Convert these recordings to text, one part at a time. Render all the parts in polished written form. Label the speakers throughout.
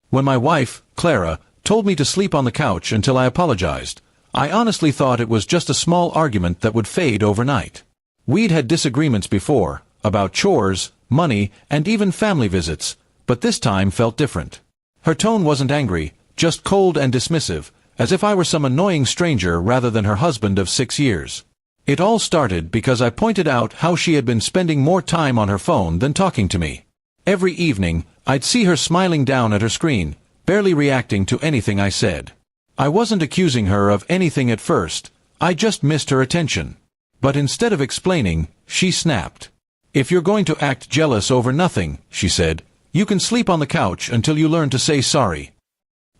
Speaker 1: When my wife, Clara, told me to sleep on the couch until I apologized, I honestly thought it was just a small argument that would fade overnight. We'd had disagreements before, about chores, money, and even family visits, but this time felt different. Her tone wasn't angry, just cold and dismissive, as if I were some annoying stranger rather than her husband of 6 years. It all started because I pointed out how she had been spending more time on her phone than talking to me. Every evening, I'd see her smiling down at her screen, barely reacting to anything I said. I wasn't accusing her of anything at first, I just missed her attention. But instead of explaining, she snapped. "If you're going to act jealous over nothing," she said, "you can sleep on the couch until you learn to say sorry."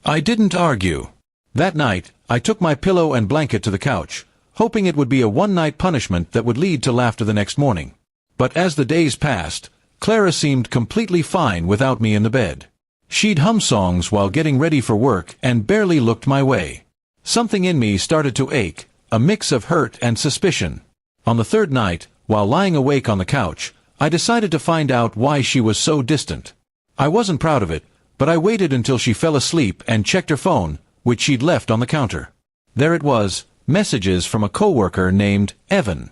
Speaker 1: I didn't argue. That night, I took my pillow and blanket to the couch, hoping it would be a one-night punishment that would lead to laughter the next morning. But as the days passed, Clara seemed completely fine without me in the bed. She'd hum songs while getting ready for work and barely looked my way. Something in me started to ache, a mix of hurt and suspicion. On the third night, while lying awake on the couch, I decided to find out why she was so distant. I wasn't proud of it, but I waited until she fell asleep and checked her phone, which she'd left on the counter. There it was, messages from a coworker named Evan.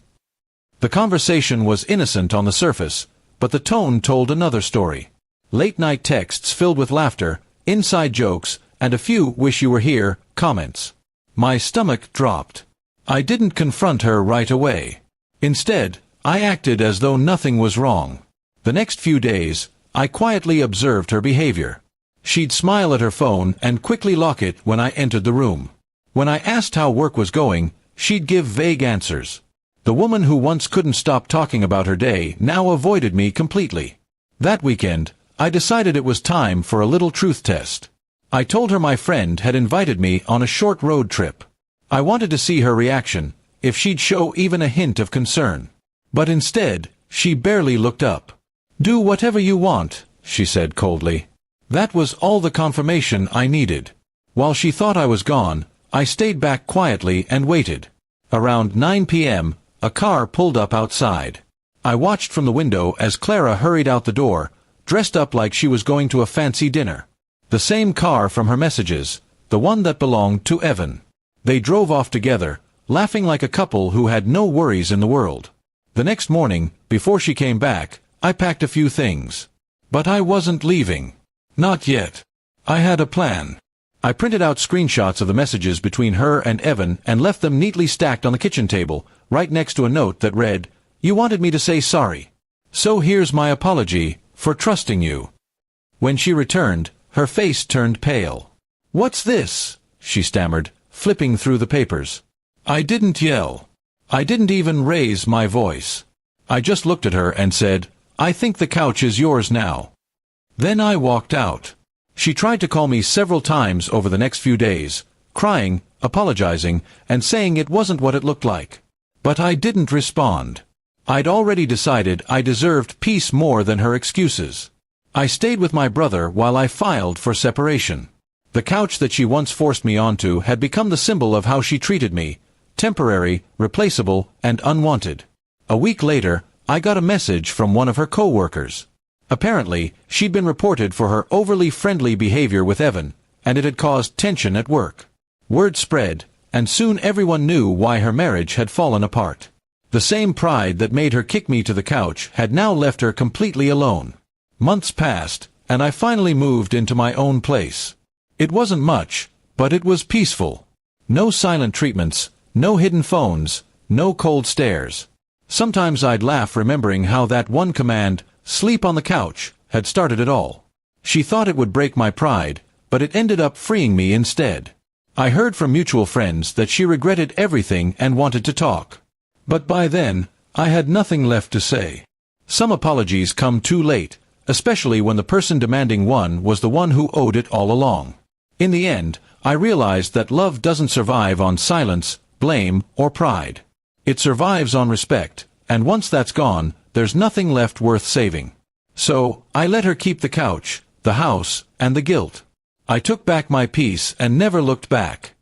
Speaker 1: The conversation was innocent on the surface, but the tone told another story. Late-night texts filled with laughter, inside jokes, and a few wish-you-were-here comments. My stomach dropped. I didn't confront her right away. Instead, I acted as though nothing was wrong. The next few days, I quietly observed her behavior. She'd smile at her phone and quickly lock it when I entered the room. When I asked how work was going, she'd give vague answers. The woman who once couldn't stop talking about her day now avoided me completely. That weekend, I decided it was time for a little truth test. I told her my friend had invited me on a short road trip. I wanted to see her reaction, if she'd show even a hint of concern. But instead, she barely looked up. "Do whatever you want," she said coldly. That was all the confirmation I needed. While she thought I was gone, I stayed back quietly and waited. Around 9 p.m., a car pulled up outside. I watched from the window as Clara hurried out the door, dressed up like she was going to a fancy dinner. The same car from her messages, the one that belonged to Evan. They drove off together, laughing like a couple who had no worries in the world. The next morning, before she came back, I packed a few things. But I wasn't leaving. Not yet. I had a plan. I printed out screenshots of the messages between her and Evan and left them neatly stacked on the kitchen table, right next to a note that read, "You wanted me to say sorry. So here's my apology for trusting you." When she returned, her face turned pale. "What's this?" she stammered, flipping through the papers. I didn't yell. I didn't even raise my voice. I just looked at her and said, "I think the couch is yours now." Then I walked out. She tried to call me several times over the next few days, crying, apologizing, and saying it wasn't what it looked like. But I didn't respond. I'd already decided I deserved peace more than her excuses. I stayed with my brother while I filed for separation. The couch that she once forced me onto had become the symbol of how she treated me, temporary, replaceable, and unwanted. A week later, I got a message from one of her co-workers. Apparently, she'd been reported for her overly friendly behavior with Evan, and it had caused tension at work. Word spread, and soon everyone knew why her marriage had fallen apart. The same pride that made her kick me to the couch had now left her completely alone. Months passed, and I finally moved into my own place. It wasn't much, but it was peaceful. No silent treatments, no hidden phones, no cold stares. Sometimes I'd laugh remembering how that one command, "Sleep on the couch," had started it all. She thought it would break my pride, but it ended up freeing me instead. I heard from mutual friends that she regretted everything and wanted to talk. But by then, I had nothing left to say. Some apologies come too late, especially when the person demanding one was the one who owed it all along. In the end, I realized that love doesn't survive on silence, blame, or pride. It survives on respect, and once that's gone, there's nothing left worth saving. So, I let her keep the couch, the house, and the guilt. I took back my peace and never looked back.